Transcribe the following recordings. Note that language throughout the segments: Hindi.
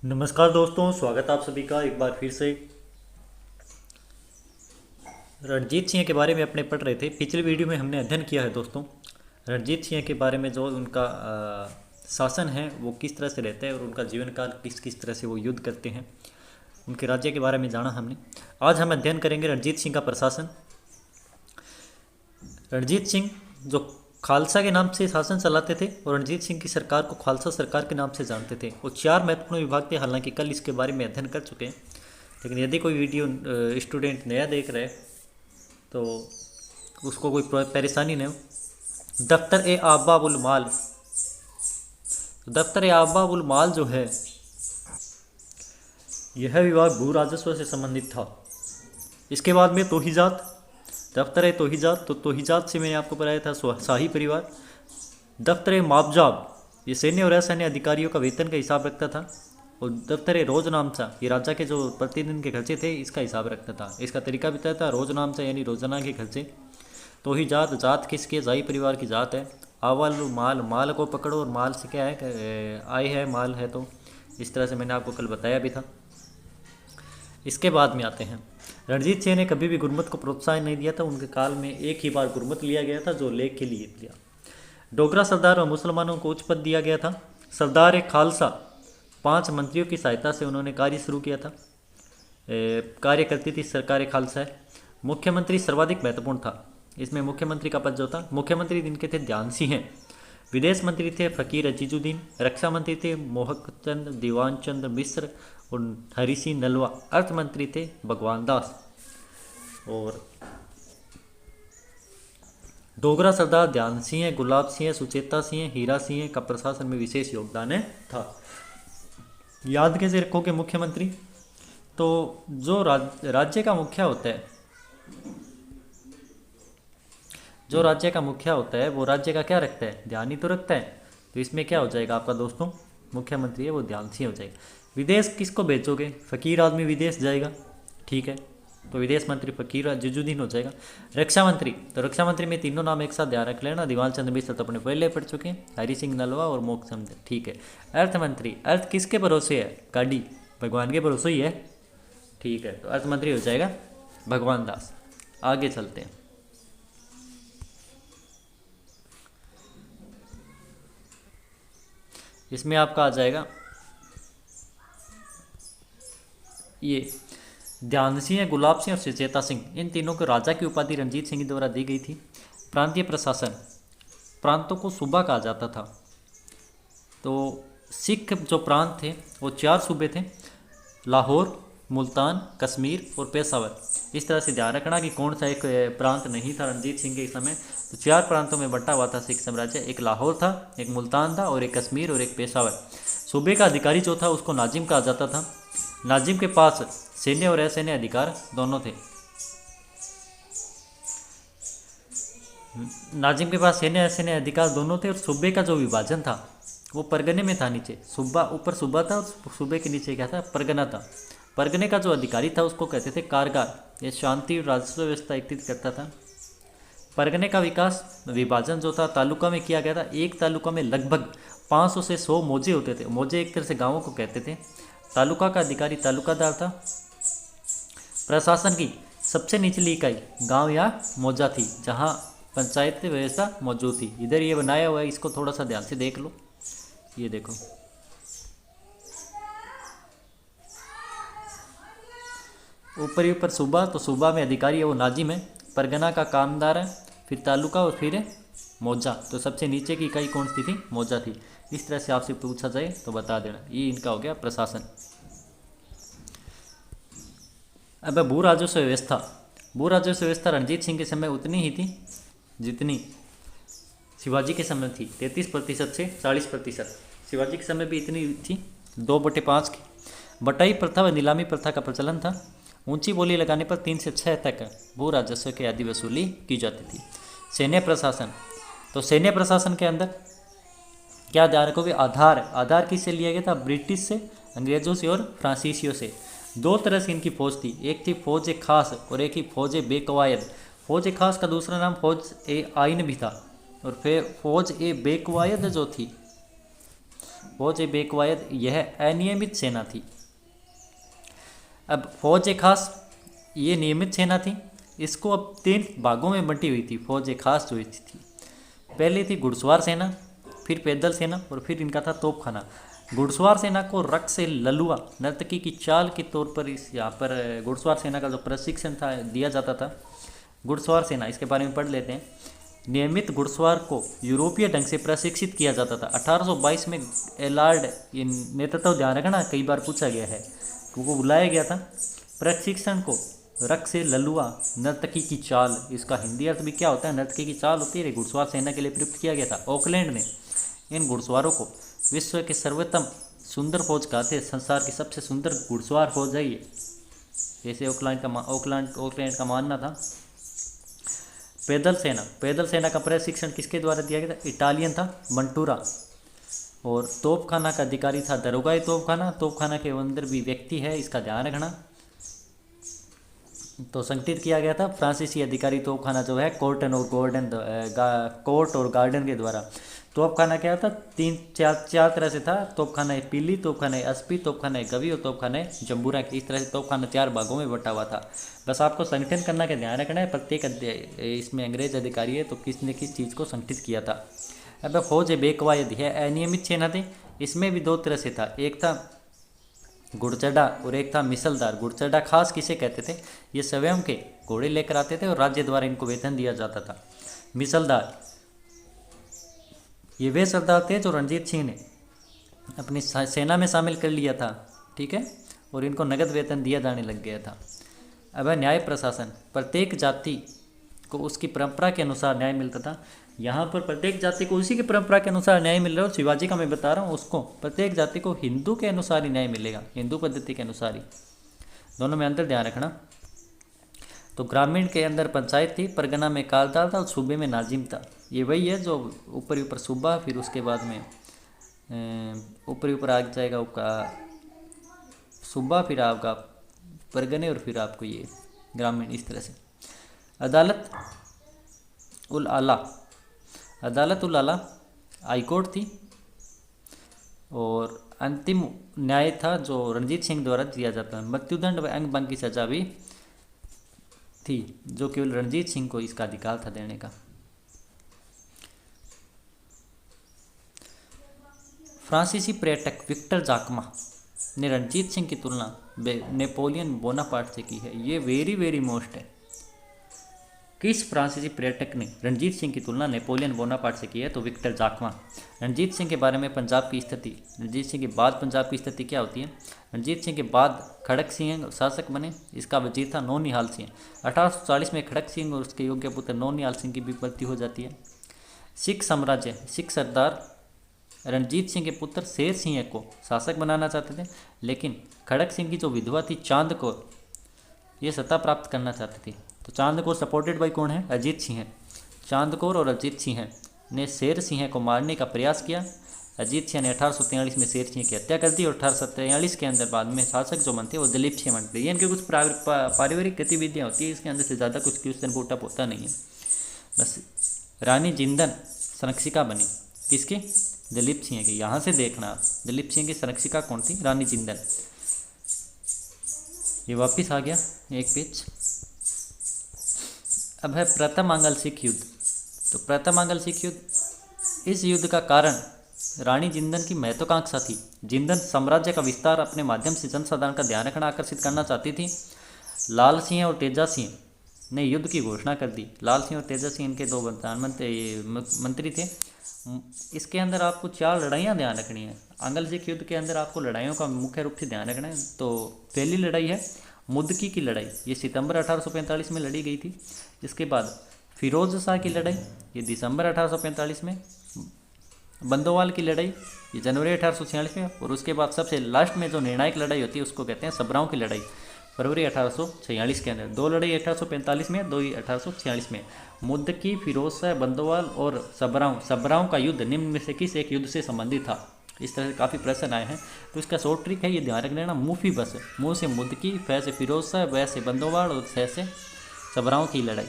नमस्कार दोस्तों, स्वागत है आप सभी का एक बार फिर से। रणजीत सिंह के बारे में अपने पढ़ रहे थे। पिछले वीडियो में हमने अध्ययन किया है दोस्तों रणजीत सिंह के बारे में, जो उनका शासन है वो किस तरह से रहता है और उनका जीवन काल किस किस तरह से वो युद्ध करते हैं, उनके राज्य के बारे में जाना हमने। आज हम अध्ययन करेंगे रणजीत सिंह का प्रशासन। रणजीत सिंह जो खालसा के नाम से शासन चलाते थे और रणजीत सिंह की सरकार को खालसा सरकार के नाम से जानते थे। वो 4 महत्वपूर्ण विभाग थे। हालांकि कल इसके बारे में अध्ययन कर चुके हैं, लेकिन यदि कोई वीडियो स्टूडेंट नया देख रहे हैं तो उसको कोई परेशानी नहीं हो। दफ्तर ए आबाबुल माल, दफ्तर ए आबाबुल माल जो है यह विभाग भू राजस्व से संबंधित था। इसके बाद में तोहिजात, दफ्तर ए तोहिजात, तो तोहिजात से मैंने आपको बताया था शाही परिवार। दफ्तर ए माबजाब, ये सैन्य और असैन्य अधिकारियों का वेतन का हिसाब रखता था। और दफ्तर ए रोजनामचा, ये राजा के जो प्रतिदिन के खर्चे थे इसका हिसाब रखता था। इसका तरीका भी तय था। रोजनामचा यानी रोजाना के खर्चे। तोहिजात, जात किसके, शाही परिवार की जात है। आवाल माल, माल को पकड़ो और माल से क्या है, आय है, माल है। तो इस तरह से मैंने आपको कल बताया भी था। इसके बाद में आते हैं, रणजीत सिंह ने कभी भी गुरमत को प्रोत्साहन नहीं दिया था। उनके काल में एक ही बार गुरमत लिया गया था, जो लेख के लिए लिया। डोगरा सरदार और मुसलमानों को उच्च पद दिया गया था। सरदार ए खालसा, 5 मंत्रियों की सहायता से उन्होंने कार्य शुरू किया था। कार्य करती थी सरकार ए खालसा है। मुख्यमंत्री सर्वाधिक महत्वपूर्ण था। इसमें मुख्यमंत्री का पद जो था, मुख्यमंत्री जिनके थे ध्यान सिंह हैं। विदेश मंत्री थे फ़कीर अजीजुद्दीन। रक्षा मंत्री थे मोहकचंद दीवान चंद मिश्र और हरि सिंह नलवा। अर्थ मंत्री थे भगवान दास। और डोगरा सरदार ध्यान सिंह, गुलाब सिंह, सुचेता सिंह, हीरा सिंह का प्रशासन में विशेष योगदान था। याद कैसे रखोगे मुख्यमंत्री? तो जो राज्य का मुखिया होता है, जो राज्य का मुखिया होता है वो राज्य का क्या रखता है, ध्यान ही तो रखता है। तो इसमें क्या हो जाएगा आपका दोस्तों, मुख्यमंत्री है वो ध्यान सिंह हो जाएगा। विदेश किसको भेजोगे, फ़कीर आदमी विदेश जाएगा, ठीक है, तो विदेश मंत्री फ़कीर अजीजुद्दीन हो जाएगा। रक्षा मंत्री, तो रक्षा मंत्री में तीनों नाम एक साथ ध्यान रख लेना। दीवान चंद मिश्र तो अपने पहले पढ़ चुके हैं, हरि सिंह नलवा और मोहकचंद, ठीक है। अर्थ मंत्री, अर्थ किसके भरोसे है, गाड़ी भगवान के भरोसे ही है, ठीक है, तो अर्थ मंत्री हो जाएगा भगवान दास। आगे चलते हैं। इसमें आपका आ जाएगा ये ध्यान सिंह, गुलाब सिंह और सुचेता सिंह, इन तीनों को राजा की उपाधि रणजीत सिंह द्वारा दी गई थी। प्रांतीय प्रशासन, प्रांतों को सूबा कहा जाता था। तो सिख जो प्रांत थे वो 4 सूबे थे, लाहौर, मुल्तान, कश्मीर और पेशावर। इस तरह से ध्यान रखना कि कौन सा एक प्रांत नहीं था रणजीत सिंह के समय। तो 4 प्रांतों में बंटा हुआ था सिख साम्राज्य। एक लाहौर था, एक मुल्तान था और एक कश्मीर और एक पेशावर। सूबे का अधिकारी जो था उसको नाजिम कहा जाता था। नाजिम के पास सैन्य और असैन्य अधिकार दोनों थे। नाजिम के पास सैन्य असैन्य अधिकार दोनों थे। और सूबे का जो विभाजन था वो परगने में था। नीचे सूबा, ऊपर सूबा था और सूबे के नीचे क्या था, परगना था। परगने का जो अधिकारी था उसको कहते थे कारगार। ये शांति और राजस्व व्यवस्था एकत्रित करता था। परगने का विकास, विभाजन जो था तालुका में किया गया था। एक तालुका में लगभग 500 से 100 मौजे होते थे। मौजे एक तरह से गाँवों को कहते थे। तालुका का अधिकारी तालुकादार था। प्रशासन की सबसे निचली इकाई गांव या मौजा थी, जहां पंचायत व्यवस्था मौजूद थी। इधर ये बनाया हुआ है, इसको थोड़ा सा ध्यान से देख लो। ये देखो, ऊपर ही ऊपर सूबा, तो सूबा में अधिकारी है वो नाजिम है। परगना का कामदार है, फिर तालुका और फिर मौजा। तो सबसे नीचे की इकाई कौन सी थी, मौजा थी। इस तरह से आपसे पूछा जाए तो बता देना। ये इनका हो गया प्रशासन। अब भू राजस्व व्यवस्था। भू राजस्व व्यवस्था रणजीत सिंह के समय उतनी ही थी जितनी शिवाजी के समय थी, 33% से 40%। शिवाजी के समय भी इतनी थी, 2/5 की। बटाई प्रथा व नीलामी प्रथा का प्रचलन था। ऊंची बोली लगाने पर 3 से 6 तक भू राजस्व की आदि वसूली की जाती थी। सैन्य प्रशासन, तो सैन्य प्रशासन के अंदर क्या ध्यान रखोगे, आधार, आधार किससे लिया गया था, ब्रिटिश से, अंग्रेजों से और फ्रांसीसियों से। 2 तरह से इनकी फौज थी, एक थी फौज ए खास और एक ही फौज ए बेकवायद। फौज ए खास का दूसरा नाम फौज ए आइन भी था। और फिर फौज ए बेकवायद जो थी फौज ए बेकवायद यह अनियमित सेना थी। अब फौज ए खास ये नियमित सेना थी। इसको अब 3 भागों में बंटी हुई थी फौज ए खास जो थी। पहले थी घुड़सवार सेना, फिर पैदल सेना और फिर इनका था तोपखाना। घुड़सवार सेना को रक्स ए ललुआ नर्तकी की चाल के तौर पर इस यहाँ पर घुड़सवार सेना का जो प्रशिक्षण था दिया जाता था। घुड़सवार सेना इसके बारे में पढ़ लेते हैं। नियमित घुड़सवार को यूरोपीय ढंग से प्रशिक्षित किया जाता था। 1822 में एलार्ड, ये नेतृत्व ध्यान रखना कई बार पूछा गया है, क्योंकि बुलाया गया था। प्रशिक्षण को रक्स ए ललुआ नर्तकी की चाल, इसका हिंदी अर्थ भी क्या होता है, नर्तकी की चाल होती है, घुड़सवार सेना के लिए प्रयुक्त किया गया था। ऑकलैंड ने इन घुड़सवारों को विश्व के सर्वोत्तम सुंदर फौज कहते हैं। संसार की सबसे सुंदर घुड़सवार फौज है ये, जैसे ऑकलैंड का मानना था। पैदल सेना का प्रशिक्षण किसके द्वारा दिया गया था? इटालियन था मंटूरा। और तोपखाना का अधिकारी था दरोगाई तोपखाना। तोपखाना के अंदर भी व्यक्ति है, इसका ध्यान रखना। तो संगठित किया गया था फ्रांसीसी अधिकारी तोपखाना जो है कोर्ट और गार्डन के द्वारा। तोपखाना क्या था? 4 तरह से था। तोपखाना पीली, तोपखाना अस्पी, तोपखाना गवी और तोपखाना जम्बूरा। इस तरह से तोपखाना 4 भागों में बटा हुआ था। बस आपको संगठन करना का ध्यान रखना है। प्रत्येक इसमें अंग्रेज अधिकारी है तो किसने किस चीज़ को संगठित किया था। अब फौज बेकवायद है अनियमित सेना थी। इसमें भी 2 तरह से था, एक था घुड़चढ़ा और एक था मिसलदार। घुड़चढ़ा खास किसे कहते थे? ये स्वयं के घोड़े लेकर आते थे और राज्य द्वारा इनको वेतन दिया जाता था। मिसलदार ये वे सरदार थे जो रणजीत सिंह ने अपनी सेना में शामिल कर लिया था, ठीक है, और इनको नगद वेतन दिया जाने लग गया था। अब है न्याय प्रशासन। प्रत्येक जाति को उसकी परंपरा के अनुसार न्याय मिलता था। यहाँ पर प्रत्येक जाति को उसी की परंपरा के अनुसार न्याय मिल रहा है। शिवाजी का मैं बता रहा हूँ, उसको प्रत्येक जाति को हिंदू के अनुसार ही न्याय मिलेगा, हिंदू पद्धति के अनुसार ही। दोनों में अंतर ध्यान रखना। तो ग्रामीण के अंदर पंचायत थी, परगना में कालदार था और सूबे में नाजिम था। ये वही है जो ऊपर सूबा, फिर उसके बाद में ऊपर आ जाएगा आपका सूबा, फिर आपका परगने और फिर आपको ये ग्रामीण, इस तरह से। अदालत उल आला हाईकोर्ट थी और अंतिम न्याय था जो रणजीत सिंह द्वारा दिया जाता है। मृत्युदंड व अंग भंग की सजा भी थी, जो केवल रणजीत सिंह को इसका अधिकार था देने का। फ्रांसीसी पर्यटक विक्टर जाकमा ने रणजीत सिंह की तुलना नेपोलियन बोनापार्ट से की है। ये वेरी मोस्ट है। किस फ्रांसीसी पर्यटक ने रणजीत सिंह की तुलना नेपोलियन बोनापार्ट से की है? तो विक्टर जाकमा। रणजीत सिंह के बारे में पंजाब की स्थिति, रणजीत सिंह के बाद पंजाब की स्थिति क्या होती है? रणजीत सिंह के बाद खड़क सिंह शासक बने, इसका वजीर था नौनिहाल सिंह। 1840 में खड़क सिंह और उसके योग्य पुत्र नौनिहाल सिंह की भी मृत्यु हो जाती है। सिख साम्राज्य, सिख सरदार रणजीत सिंह के पुत्र शेर सिंह को शासक बनाना चाहते थे, लेकिन खड़क सिंह की जो विधवा थी चांद कौर, ये सत्ता प्राप्त करना चाहती थी। तो चांद कौर सपोर्टेड बाई कौन है? अजीत सिंह है। चांद कौर और अजीत सिंह ने शेर सिंह को मारने का प्रयास किया। अजीत सिंह ने 1843 में शेर सिंह की हत्या कर दी और 1843 के अंदर बाद में शासक जो बनते वो दिलीप सिंह बनते। ये इनके कुछ पारिवारिक गतिविधियाँ होती है, इसके अंदर से ज़्यादा कुछ क्वेश्चन पुटअप होता नहीं है। बस रानी जिंदन संरक्षिका बनी, किसकी? दिलीप सिंह की। यहाँ से देखना आप, दिलीप सिंह की संरक्षिका कौन थी? रानी जिंदन। ये वापिस आ गया एक पेज। अब है प्रथम आंग्ल सिख युद्ध। तो प्रथम आंग्ल सिख युद्ध, इस युद्ध का कारण रानी जिंदन की महत्वाकांक्षा थी। जिंदन साम्राज्य का विस्तार अपने माध्यम से जनसाधारण का ध्यान रखना, आकर्षित करना चाहती थी। लाल सिंह और तेजा सिंह ने युद्ध की घोषणा कर दी। लाल सिंह और तेजा सिंह इनके 2 मंत्री थे। इसके अंदर आपको 4 लड़ाइयाँ ध्यान रखनी है। आंग्ल सिख युद्ध के अंदर आपको लड़ाइयों का मुख्य रूप से ध्यान रखना है। तो पहली लड़ाई है मुदकी की लड़ाई, ये सितंबर 1845 में लड़ी गई थी। इसके बाद फिरोज शाह की लड़ाई, ये दिसंबर 1845 में। बंदोवाल की लड़ाई, ये जनवरी 1846 में। और उसके बाद सबसे लास्ट में जो निर्णायक लड़ाई होती है उसको कहते हैं सबराओं की लड़ाई, फरवरी 1846 के अंदर। 2 लड़ाई 1845 में, 2 1846 में। मुद्दकी, फिरोज शाह, बंदोवाल और सबराओं का युद्ध निम्न में से किस एक युद्ध से संबंधित था? इस तरह से काफ़ी प्रश्न आए हैं। तो इसका शॉर्ट ट्रिक है, ये ध्यान रख लेना, मुफी बस। मुँह से मुद्दकी, फै से फिरोज शाह, वै से बंदोवाल और सै से सबराओं की लड़ाई।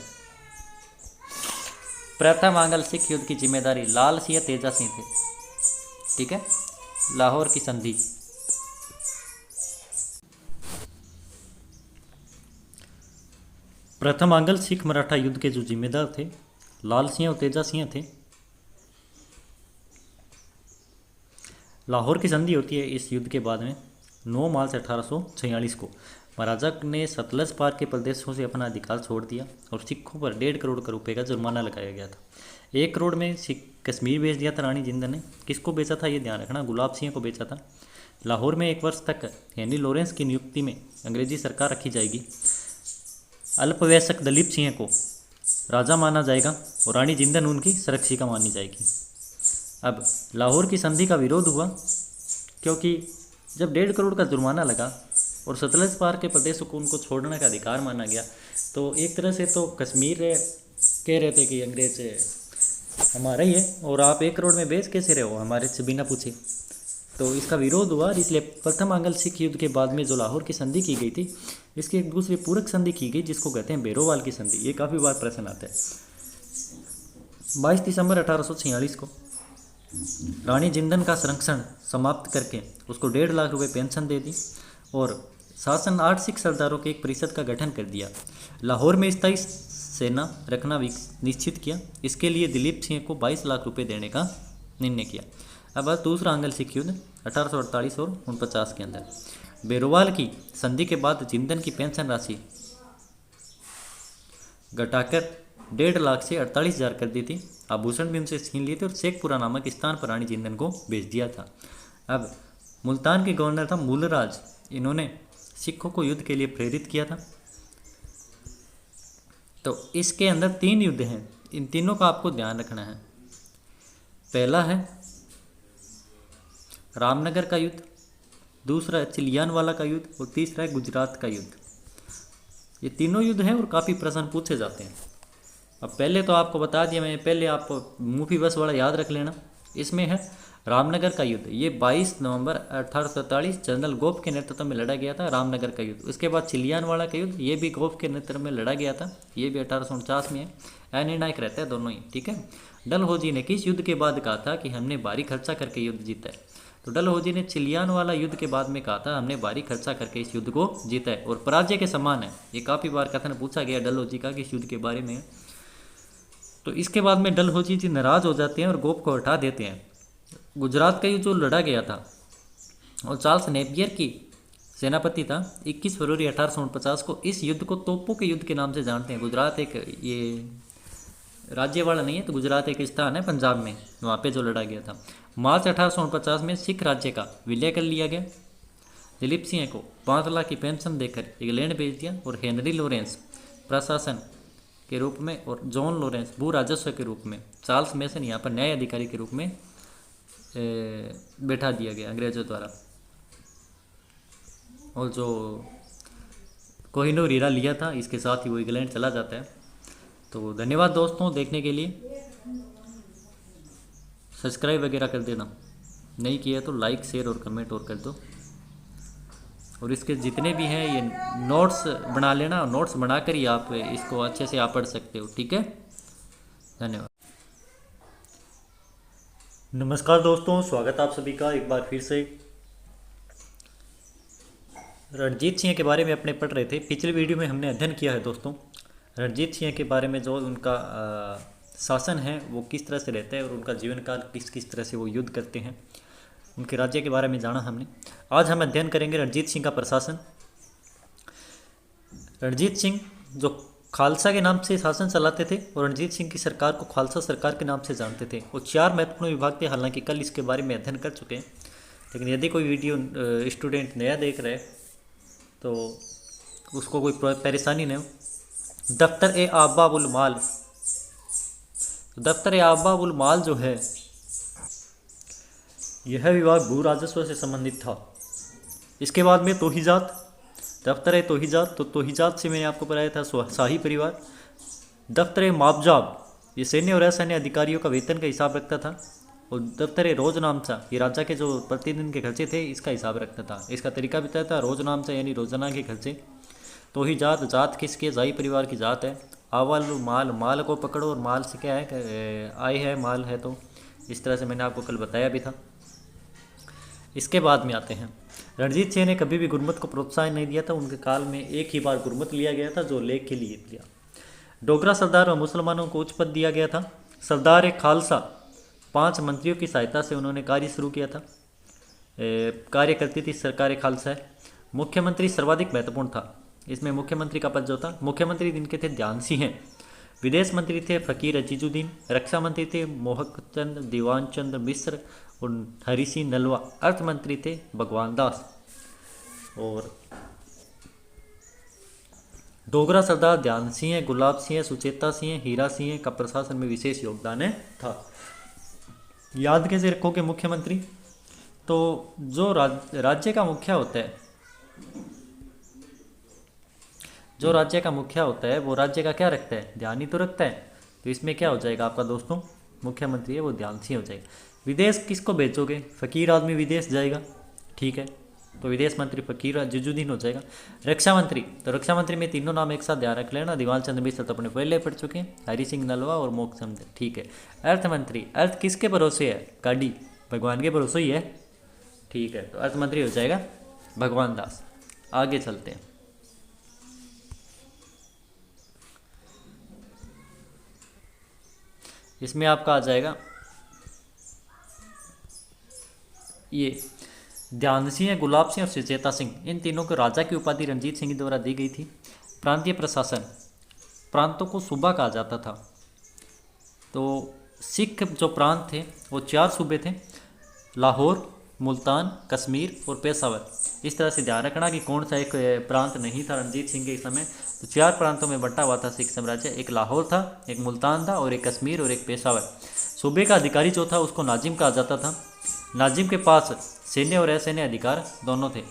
प्रथम आंग्ल सिख युद्ध की जिम्मेदारी लाल सिंह तेजा सिंह थे, ठीक है। लाहौर की संधि। प्रथम आंग्ल सिख मराठा युद्ध के जो जिम्मेदार थे लाल सिंह और तेजा सिंह थे। लाहौर की संधि होती है इस युद्ध के बाद में 9 मार्च 1846 को। महाराजा ने सतलज पार के प्रदेशों से अपना अधिकार छोड़ दिया और सिखों पर 1.5 करोड़ रुपए का जुर्माना लगाया गया था। 1 करोड़ में सिख कश्मीर भेज दिया था रानी जिंदन ने। किसको बेचा था ये ध्यान रखना, गुलाब सिंह को बेचा था। लाहौर में 1 वर्ष तक हेनरी लॉरेंस की नियुक्ति में अंग्रेजी सरकार रखी जाएगी। अल्पवयस्क दलीप सिंह को राजा माना जाएगा और रानी जिंदन उनकी संरक्षिका मानी जाएगी। अब लाहौर की संधि का विरोध हुआ क्योंकि जब 1.5 करोड़ का जुर्माना लगा और सतलज पार के प्रदेशों को उनको छोड़ने का अधिकार माना गया, तो एक तरह से तो कश्मीर कह रहे थे कि अंग्रेज हमारा ही है और आप 1 करोड़ में बेच कैसे रहे हो हमारे से बिना पूछे। तो इसका विरोध हुआ, इसलिए प्रथम आंग्ल सिख युद्ध के बाद में जो लाहौर की संधि की गई थी, इसकी एक दूसरी पूरक संधि की गई जिसको कहते हैं बेरोवाल की संधि। ये काफ़ी बार प्रश्न आता है। 22 दिसंबर 1846 को रानी जिंदन का संरक्षण समाप्त करके उसको 1.5 लाख रुपए पेंशन दे दी और शासन 8 सिख सरदारों के एक परिषद का गठन कर दिया। लाहौर में स्थायी सेना रखना निश्चित किया। इसके लिए दिलीप सिंह को 22 लाख रुपए देने का निर्णय किया। अब दूसरा आंग्ल सिख युद्ध 1848 और 49 के अंदर बेरोवाल की संधि के बाद जिंदन की पेंशन राशि घटाकर 1.5 लाख से 48,000 कर दी थी। आभूषण भी उनसे छीन लिए थे और शेखपुरा नामक स्थान पर रानी जिंदन को भेज दिया था। अब मुल्तान के गवर्नर था मूलराज। इन्होंने सिखों को युद्ध के लिए प्रेरित किया था। तो इसके अंदर 3 युद्ध हैं, इन तीनों का आपको ध्यान रखना है। पहला है रामनगर का युद्ध, दूसरा है चिलियानवाला का युद्ध और तीसरा है गुजरात का युद्ध। ये तीनों युद्ध हैं और काफ़ी प्रश्न पूछे जाते हैं। अब पहले तो आपको बता दिया मैंने, पहले आप मुफी बस वाला याद रख लेना। इसमें है रामनगर का युद्ध, ये 22 नवंबर 1847 जनरल गोप के नेतृत्व में लड़ा गया था रामनगर का युद्ध। उसके बाद चिलियानवाला का युद्ध, ये भी गोप के नेतृत्व में लड़ा गया था, ये भी 1849 में है। अनिर्णायक रहता है दोनों ही, ठीक है। डलहौजी ने किस युद्ध के बाद कहा था कि हमने भारी खर्चा करके युद्ध जीता है? तो डलहौजी ने चिलियानवाला युद्ध के बाद में कहा था हमने भारी खर्चा करके इस युद्ध को जीता है और पराजय के समान है। ये काफ़ी बार कथन पूछा गया डलहौजी का कि इस युद्ध के बारे में। तो इसके बाद में डलहौजी जी नाराज हो जाते हैं और गोप को हटा देते हैं। गुजरात का युद्ध जो लड़ा गया था और चार्ल्स नेपियर की सेनापति था, 21 फरवरी 1849 को इस युद्ध को तोपों के युद्ध के नाम से जानते हैं। गुजरात एक ये राज्य वाला नहीं है, तो गुजरात एक स्थान है पंजाब में, वहाँ पे जो लड़ा गया था। मार्च 1849 में सिख राज्य का विलय कर लिया गया। दिलीप सिंह को 5 लाख की पेंशन देकर इंग्लैंड भेज दिया और हेनरी लॉरेंस प्रशासन के रूप में और जॉन लॉरेंस भू राजस्व के रूप में, चार्ल्स मेसन यहाँ पर न्याय अधिकारी के रूप में बैठा दिया गया अंग्रेजों द्वारा। और जो कोहिनूर हीरा लिया था इसके साथ ही वो इंग्लैंड चला जाता है। तो धन्यवाद दोस्तों देखने के लिए। सब्सक्राइब वगैरह कर देना, नहीं किया तो लाइक शेयर और कमेंट और कर दो। और इसके जितने भी हैं ये नोट्स बना लेना, नोट्स बनाकर ही आप इसको अच्छे से आप पढ़ सकते हो, ठीक है। धन्यवाद। नमस्कार दोस्तों, स्वागत आप सभी का एक बार फिर से। रणजीत सिंह के बारे में अपने पढ़ रहे थे। पिछले वीडियो में हमने अध्ययन किया है दोस्तों रणजीत सिंह के बारे में, जो उनका शासन है वो किस तरह से रहता है और उनका जीवन काल किस तरह से वो युद्ध करते हैं, उनके राज्य के बारे में जाना हमने। आज हम अध्ययन करेंगे रणजीत सिंह का प्रशासन। रणजीत सिंह जो खालसा के नाम से शासन चलाते थे और रणजीत सिंह की सरकार को खालसा सरकार के नाम से जानते थे। वो 4 महत्वपूर्ण विभाग थे, हालांकि कल इसके बारे में अध्ययन कर चुके हैं, लेकिन यदि कोई वीडियो स्टूडेंट नया देख रहे तो उसको कोई परेशानी नहीं हो। दफ्तर ए आबाबुल माल, दफ्तर ए आबाबुल माल जो है यह विभाग भू राजस्व से संबंधित था। इसके बाद में तोहिजात, दफ्तर ए तोहिजात, तो तोहिजात से मैंने आपको बताया था शाही परिवार। दफ्तर ए माबजाब, ये सैन्य और असैन्य अधिकारियों का वेतन का हिसाब रखता था। और दफ्तर ए रोजनामचा, ये राजा के जो प्रतिदिन के खर्चे थे इसका हिसाब रखता था। इसका तरीका बताया था रोजनामचा यानी रोजाना के खर्चे। तोहिजात, जात किसके, जाई परिवार की जात है। आवाल माल, माल को पकड़ो और माल से क्या है आय है, माल है, तो इस तरह से मैंने आपको कल बताया भी था। इसके बाद में आते हैं, रणजीत सिंह ने कभी भी गुरमत को प्रोत्साहन नहीं दिया था। उनके काल में एक ही बार गुरमत लिया गया था, जो लेख के लिए दिया। डोगरा सरदार और मुसलमानों को उच्च पद दिया गया था। सरदार ए खालसा 5 मंत्रियों की सहायता से उन्होंने कार्य शुरू किया था। कार्य करती थी सरकार ए खालसा है। मुख्यमंत्री सर्वाधिक महत्वपूर्ण था। इसमें मुख्यमंत्री का पद जो था, मुख्यमंत्री जिनके थे ध्यान सिंह हैं। विदेश मंत्री थे फ़कीर अजीजुद्दीन। रक्षा मंत्री थे मोहकचंद दीवान चंद्र मिश्र और हरि सिंह नलवा। अर्थ मंत्री थे भगवान दास। और डोगरा सरदार ध्यान सिंह, गुलाब सिंह, सुचेता सिंह, हीरा सिंह का प्रशासन में विशेष योगदान था। याद कैसे रखोगे मुख्यमंत्री? तो जो राज्य का मुखिया होता है, जो राज्य का मुखिया होता है वो राज्य का क्या रखता है? ध्यान ही तो रखता है। तो इसमें क्या हो जाएगा आपका दोस्तों, मुख्यमंत्री है वो ध्यान सिंह हो जाएगा। विदेश किसको भेजोगे? फ़कीर आदमी विदेश जाएगा, ठीक है, तो विदेश मंत्री फ़कीर अजीजुद्दीन हो जाएगा। रक्षा मंत्री, तो रक्षा मंत्री में तीनों नाम एक साथ ध्यान रख लेना। दीवान चंद्र मिश्र तो अपने पहले पढ़ चुके हैं, हरि सिंह नलवा और मोहकचंद, ठीक है। अर्थ मंत्री, अर्थ किसके भरोसे है? गाड़ी भगवान के भरोसे ही है, ठीक है, तो अर्थ मंत्री हो जाएगा भगवान दास। आगे चलते हैं। इसमें आपका आ जाएगा ये ध्यान सिंह, गुलाब सिंह और सुचेता सिंह, इन तीनों को राजा की उपाधि रणजीत सिंह द्वारा दी गई थी। प्रांतीय प्रशासन, प्रांतों को सूबा कहा जाता था। तो सिख जो प्रांत थे वो 4 सूबे थे, लाहौर, मुल्तान, कश्मीर और पेशावर। इस तरह से ध्यान रखना कि कौन सा एक प्रांत नहीं था रणजीत सिंह के समय। तो 4 प्रांतों में बंटा हुआ था सिख साम्राज्य। एक लाहौर था, एक मुल्तान था और एक कश्मीर और एक पेशावर। सूबे का अधिकारी जो था उसको नाजिम कहा जाता था। नाजिम के पास सैन्य और असैन्य अधिकार दोनों थे।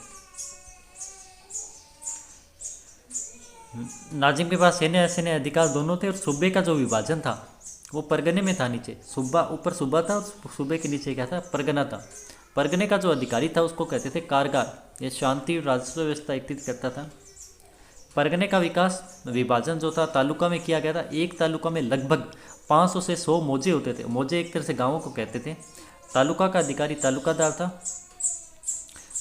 नाजिम के पास सैन्य असैन्य अधिकार दोनों थे। और सूबे का जो विभाजन था वो परगने में था। नीचे सूबा, ऊपर सूबा था और सूबे के नीचे क्या था? परगना था। परगने का जो अधिकारी था उसको कहते थे कारगार। ये शांति और राजस्व व्यवस्था एकत्रित करता था। परगने का विकास, विभाजन जो था तालुका में किया गया था। एक तालुका में लगभग 500 से 100 मौजे होते थे। मौजे एक तरह से गाँवों को कहते थे। तालुका का अधिकारी तालुकादार था।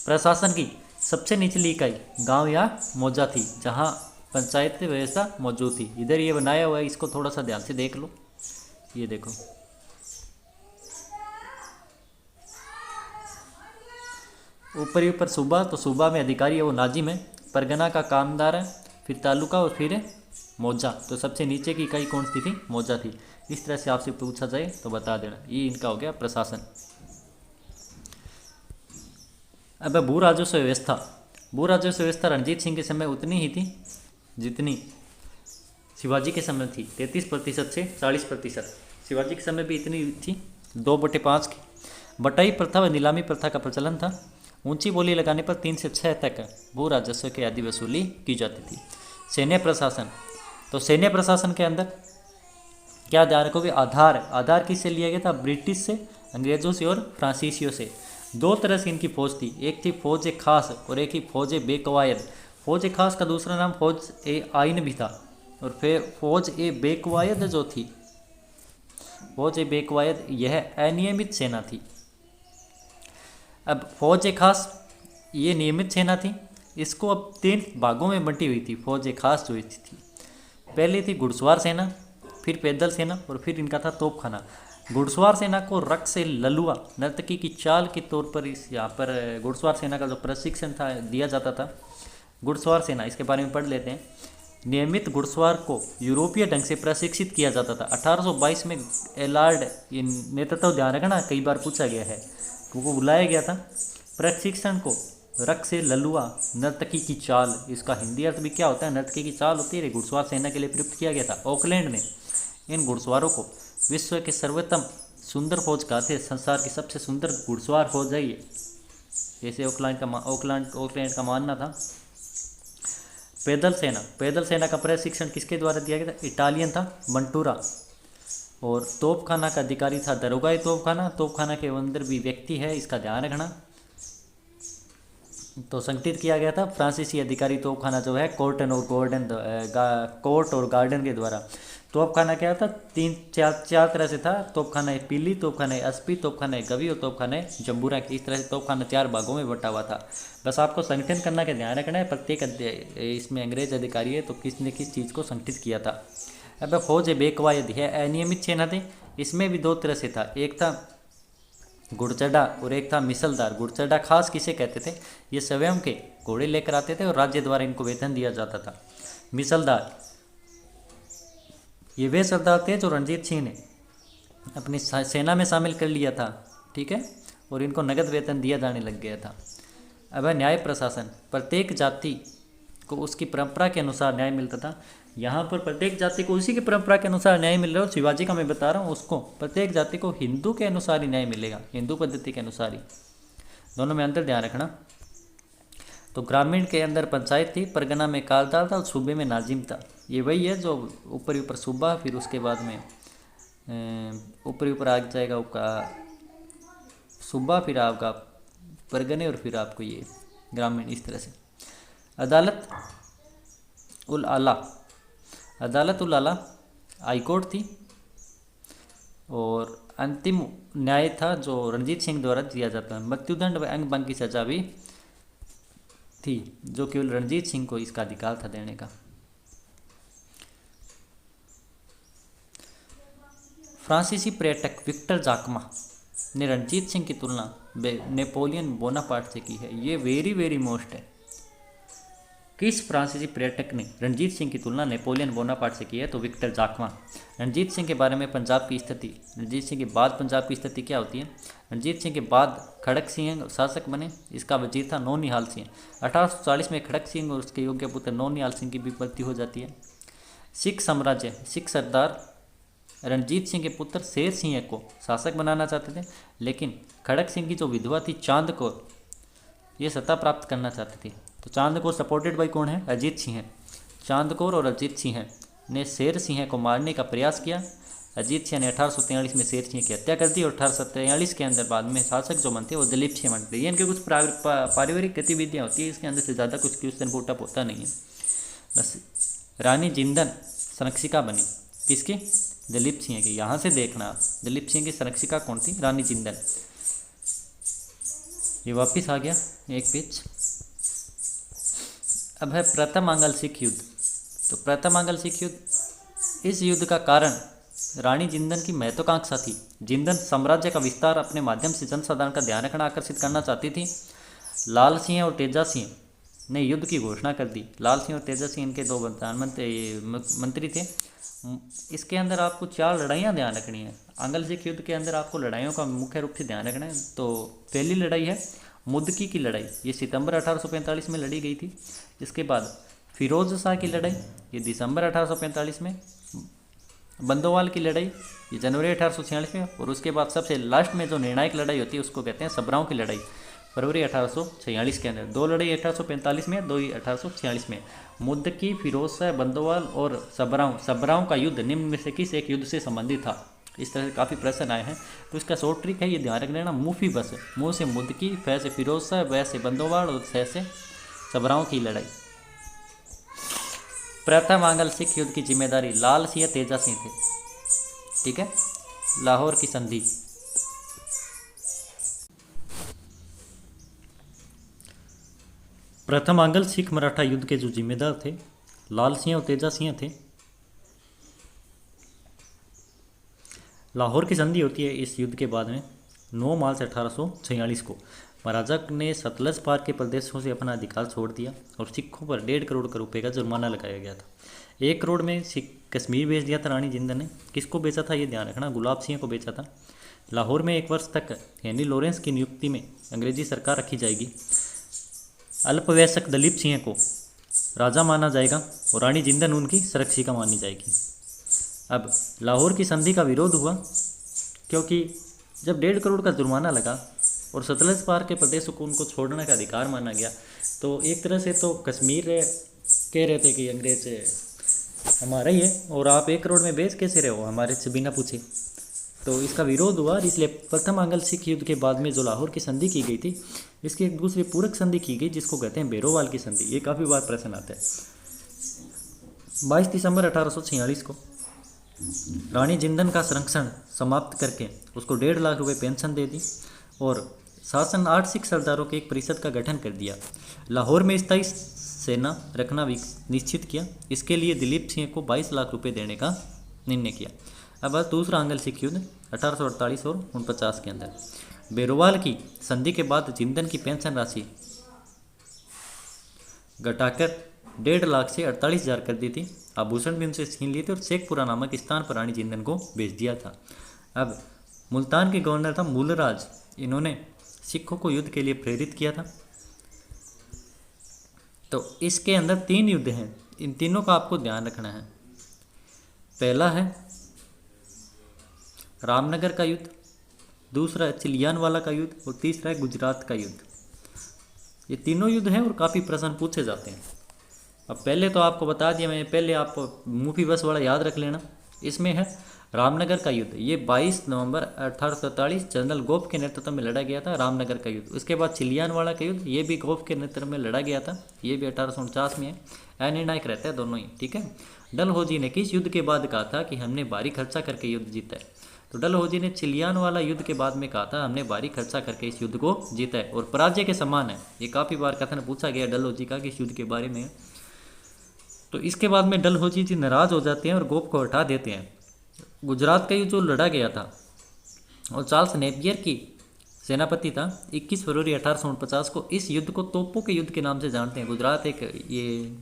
प्रशासन की सबसे निचली इकाई गांव या मौजा थी, जहां पंचायत व्यवस्था मौजूद थी। इधर ये बनाया हुआ है, इसको थोड़ा सा ध्यान से देख लो। ये देखो, ऊपर ही ऊपर सूबा, तो सूबा में अधिकारी है वो नाजिम है। परगना का कामदार है, फिर तालुका और फिर मौजा। तो सबसे नीचे की इकाई कौन सी थी? मौजा थी। इस तरह से आपसे पूछा जाए तो बता देना। ये इनका हो गया प्रशासन। अब भू राजस्व व्यवस्था। भू राजस्व व्यवस्था रणजीत सिंह के समय उतनी ही थी जितनी शिवाजी के समय थी, 33% से 40%। शिवाजी के समय भी इतनी थी, 2/5 की। बटाई प्रथा व नीलामी प्रथा का प्रचलन था। ऊंची बोली लगाने पर 3 से 6 तक भू राजस्व की आदि वसूली की जाती थी। सैन्य प्रशासन, तो सैन्य प्रशासन के अंदर क्या ध्यान रखोगे? आधार, आधार किससे लिया गया था? ब्रिटिश से, अंग्रेजों से और फ्रांसीसियों से। 2 तरह से इनकी फौज थी, एक थी फौज ए खास और एक ही फौज ए बेकवायद। फौज ए खास का दूसरा नाम फौज ए आइन भी था। और फिर फौज ए बेकवायद जो थी, फौज ए बेकवायद, यह अनियमित सेना थी। अब फौज ए खास ये नियमित सेना थी। इसको अब 3 भागों में बंटी हुई थी। फौज ए खास जो थी, पहली थी घुड़सवार सेना, फिर पैदल सेना और फिर इनका था तोपखाना। घुड़सवार सेना को रक्स ए ललुआ, नर्तकी की चाल के तौर पर इस यहाँ पर घुड़सवार सेना का जो प्रशिक्षण था दिया जाता था। घुड़सवार सेना, इसके बारे में पढ़ लेते हैं। नियमित घुड़सवार को यूरोपीय ढंग से प्रशिक्षित किया जाता था। 1822 में एलार्ड, ये नेतृत्व ध्यान रखना कई बार पूछा गया है, वो बुलाया गया था। प्रशिक्षण को रक्स ए ललुआ, नर्तकी की चाल, इसका हिंदी अर्थ भी क्या होता है? नर्तकी की चाल होती है। घुड़सवार सेना के लिए प्रयुक्त किया गया था। ऑकलैंड में इन घुड़सवारों को विश्व के सर्वोत्तम सुंदर फौज कहते हैं। संसार की सबसे सुंदर घुड़सवार फौज है ये, जैसे ऑकलैंड का मानना था। पैदल सेना, पैदल सेना का प्रशिक्षण किसके द्वारा दिया गया था? इटालियन था, मंटूरा। और तोपखाना का अधिकारी था दरोगाई तोपखाना। तोपखाना के अंदर भी व्यक्ति है, इसका ध्यान रखना। तो संगठित किया गया था फ्रांसीसी अधिकारी तोपखाना जो है कोर्ट और गार्डन के द्वारा। तोपखाना क्या था, तीन चार चार तरह से था। तोपखाना पीली, तोपखाना अस्पी, तोपखाना गवी और तोपखाना जम्बूरा। इस तरह से तोपखाना 4 भागों में बटा हुआ था। बस आपको संगठन करना का ध्यान रखना है, प्रत्येक इसमें अंग्रेज अधिकारी है तो किसने किस चीज़ को संगठित किया था। अब फौज बेकवायद है, अनियमित सेना थे। इसमें भी 2 तरह से था, एक था घुड़चढ़ा और एक था मिसलदार। घुड़चढ़ा खास किसे कहते थे, ये स्वयं के घोड़े लेकर आते थे और राज्य द्वारा इनको वेतन दिया जाता था। मिसलदार ये वे सरदार थे जो रणजीत सिंह ने अपनी सेना में शामिल कर लिया था, ठीक है, और इनको नगद वेतन दिया जाने लग गया था। अब है न्याय प्रशासन। प्रत्येक जाति को उसकी परंपरा के अनुसार न्याय मिलता था। यहाँ पर प्रत्येक जाति को उसी की परंपरा के अनुसार न्याय मिल रहा है। शिवाजी का मैं बता रहा हूँ, उसको प्रत्येक जाति को हिंदू के अनुसार ही न्याय मिलेगा, हिंदू पद्धति के अनुसार ही। दोनों में अंतर ध्यान रखना। तो ग्रामीण के अंदर पंचायत थी, परगना में कालदार था और सूबे में नाजिम था। ये वही है जो ऊपर ऊपर सूबा, फिर उसके बाद में ऊपर ऊपर आ जाएगा आपका सूबा, फिर आपका परगने और फिर आपको ये ग्रामीण, इस तरह से। अदालत उल आला, अदालत उल आला हाईकोर्ट थी और अंतिम न्याय था जो रणजीत सिंह द्वारा दिया जाता है। मृत्युदंड व अंग भंग की सजा भी थी जो केवल रणजीत सिंह को इसका अधिकार था देने का। फ्रांसीसी पर्यटक विक्टर जाकमा ने रणजीत सिंह की तुलना नेपोलियन बोनापार्ट से की है। ये वेरी वेरी मोस्ट है। किस फ्रांसीसी पर्यटक ने रणजीत सिंह की तुलना नेपोलियन बोनापार्ट से की है, तो विक्टर जाकमा। रणजीत सिंह के बारे में पंजाब की स्थिति, रणजीत सिंह के बाद पंजाब की स्थिति क्या होती है। रणजीत सिंह के बाद खड़क सिंह शासक बने, इसका वजीर था नौनिहाल सिंह। 1840 में खड़क सिंह और उसके योग्य पुत्र नौनिहाल सिंह की भी मृत्यु हो जाती है। सिख साम्राज्य, सिख सरदार रणजीत सिंह के पुत्र शेर सिंह को शासक बनाना चाहते थे, लेकिन खड़क सिंह की जो विधवा थी चांद कौर, ये सत्ता प्राप्त करना चाहती थी। तो चांद कौर सपोर्टेड बाई कौन है, अजीत सिंह है। चांद कौर और अजीत सिंह ने शेर सिंह को मारने का प्रयास किया। अजीत सिंह ने 1843 में शेर सिंह की हत्या कर दी और 1843 के अंदर बाद में शासक जो बनते वो दलीप सिंह बनते। ये इनके कुछ पारिवारिक गतिविधियाँ होती है, इसके अंदर से ज़्यादा कुछ क्वेश्चन पुटअप होता नहीं है। बस रानी जिंदन संरक्षिका बनी, किसकी, दलीप सिंह की। यहाँ से देखना दलीप सिंह की संरक्षिका कौन थी, रानी जिंदन। ये वापिस आ गया एक पेज। अब है प्रथम आंग्ल सिख युद्ध। तो प्रथम आंग्ल सिख युद्ध, इस युद्ध का कारण रानी जिंदन की महत्वाकांक्षा थी। जिंदन साम्राज्य का विस्तार अपने माध्यम से जनसाधारण का ध्यान रखना, आकर्षित करना चाहती थी। लाल सिंह और तेजा सिंह ने युद्ध की घोषणा कर दी। लाल सिंह और तेजा सिंह इनके 2 प्रधानमंत्री मंत्री थे। इसके अंदर आपको 4 लड़ाइयाँ ध्यान रखनी है। आंग्ल सिख युद्ध के अंदर आपको लड़ाइयों का मुख्य रूप से ध्यान रखना है। तो पहली लड़ाई है मुद्दकी की लड़ाई, ये सितंबर 1845 में लड़ी गई थी। इसके बाद फिरोज शाह की लड़ाई, ये दिसंबर 1845 में। बंदोवाल की लड़ाई, ये जनवरी 1846 में। और उसके बाद सबसे लास्ट में जो निर्णायक लड़ाई होती है उसको कहते हैं सबराओं की लड़ाई, फरवरी 1846 के अंदर। 2 लड़ाई 1845 में, 2 1846 में। मुद्दकी, फिरोज शाह, बंदोवाल और सबराओं का युद्ध निम्न में से किस एक युद्ध से संबंधित था। इस तरह से काफ़ी प्रश्न आए हैं। तो इसका शॉर्ट ट्रिक है, ये ध्यान रख लेना, मुफी बस। मुँह से मुद्दकी, फै से फिरोज शाह, वै से बंदोवाल और सै से सबराओं की लड़ाई। प्रथम आंग्ल सिख युद्ध की जिम्मेदारी लाल सिंह तेजा सिंह थे, ठीक है। लाहौर की संधि, प्रथम आंग्ल सिख मराठा युद्ध के जो जिम्मेदार थे लाल सिंह और तेजा सिंह थे। लाहौर की संधि होती है इस युद्ध के बाद में 9 मार्च 1846 को। महाराजा ने सतलज पार के प्रदेशों से अपना अधिकार छोड़ दिया और सिखों पर 1.5 करोड़ रुपए का जुर्माना लगाया गया था। 1 करोड़ में सिख कश्मीर भेज दिया था रानी जिंदन ने। किसको बेचा था ये ध्यान रखना, गुलाब सिंह को बेचा था। लाहौर में 1 वर्ष तक हेनरी लॉरेंस की नियुक्ति में अंग्रेजी सरकार रखी जाएगी। अल्पवयस्क दलीप सिंह को राजा माना जाएगा और रानी जिंदन उनकी संरक्षिका मानी जाएगी। अब लाहौर की संधि का विरोध हुआ क्योंकि जब 1.5 करोड़ का जुर्माना लगा और सतलज पार के प्रदेशों को उनको छोड़ने का अधिकार माना गया, तो एक तरह से तो कश्मीर कह रहे थे कि अंग्रेज हमारा ही है और आप 1 करोड़ में बेच कैसे रहे हो हमारे से बिना पूछे। तो इसका विरोध हुआ, इसलिए प्रथम आंग्ल सिख युद्ध के बाद में जो लाहौर की संधि की गई थी, इसकी एक दूसरी पूरक संधि की गई जिसको कहते हैं बेरोवाल की संधि। ये काफ़ी बार प्रश्न आता है। 22 दिसंबर 1846 को रानी जिंदन का संरक्षण समाप्त करके उसको 1.5 लाख रुपए पेंशन दे दी और शासन 8 सिख सरदारों के एक परिषद का गठन कर दिया। लाहौर में स्थायी सेना रखना भी निश्चित किया। इसके लिए दिलीप सिंह को 22 लाख रुपए देने का निर्णय किया। अब दूसरा आंग्ल सिख युद्ध 1848 और 49 के अंदर बेरोवाल की संधि के बाद जिंदन की पेंशन राशि घटाकर 1.5 लाख से 48,000 कर दी थी। आभूषण भी उनसे छीन लिए थे और शेखपुरा नामक स्थान पर रानी जिंदन को भेज दिया था। अब मुल्तान के गवर्नर था मूलराज। इन्होंने सिखों को युद्ध के लिए प्रेरित किया था। तो इसके अंदर 3 युद्ध हैं, इन तीनों का आपको ध्यान रखना है। पहला है रामनगर का युद्ध, दूसरा है चिलियानवाला का युद्ध और तीसरा है गुजरात का युद्ध। ये तीनों युद्ध हैं और काफ़ी प्रश्न पूछे जाते हैं। अब पहले तो आपको बता दिया मैंने, पहले आप मूफी बस वाला याद रख लेना। इसमें है रामनगर का युद्ध, ये 22 नवंबर 1847 जनरल गोप के नेतृत्व में लड़ा गया था, रामनगर का युद्ध। उसके बाद चिलियानवाला का युद्ध, ये भी गोप के नेतृत्व में लड़ा गया था, ये भी 1849 में है। अनिर्णायक रहता है दोनों ही, ठीक है। डलहौजी ने किस युद्ध के बाद कहा था कि हमने भारी खर्चा करके युद्ध जीता है? तो डलहौजी ने चिलियानवाला युद्ध के बाद में कहा था हमने भारी खर्चा करके इस युद्ध को जीता है और पराजय के समान है। ये काफ़ी बार कथन पूछा गया डलहौजी का कि इस युद्ध के बारे में। तो इसके बाद में डलहौजी जी नाराज हो जाते हैं और गोप को हटा देते हैं। गुजरात का युद्ध जो लड़ा गया था और चार्ल्स नेपियर की सेनापति था, 21 फरवरी 1849 को। इस युद्ध को तोपों के युद्ध के नाम से जानते हैं। गुजरात एक ये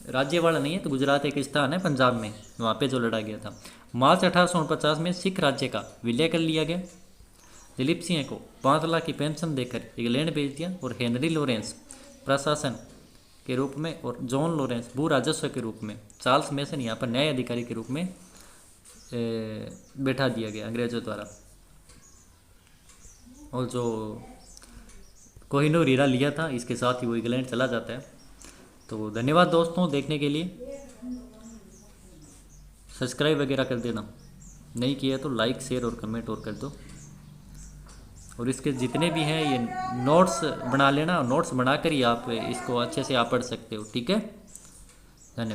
राज्य वाला नहीं है, तो गुजरात एक स्थान है पंजाब में, वहाँ पे जो लड़ा गया था। मार्च 1849 में सिख राज्य का विलय कर लिया गया। दिलीप सिंह को 5 लाख की पेंशन देकर इंग्लैंड भेज दिया और हेनरी लॉरेंस प्रशासन के रूप में और जॉन लॉरेंस भू राजस्व के रूप में, चार्ल्स मेसन यहाँ पर न्याय अधिकारी के रूप में बैठा दिया गया अंग्रेजों द्वारा। और जो कोहिनूर हीरा लिया था, इसके साथ ही वो इंग्लैंड चला जाता है। तो धन्यवाद दोस्तों देखने के लिए। सब्सक्राइब वगैरह कर देना, नहीं किया तो लाइक शेयर और कमेंट और कर दो। और इसके जितने भी हैं ये नोट्स बना लेना, नोट्स बनाकर ही आप इसको अच्छे से आप पढ़ सकते हो, ठीक है। धन्यवाद।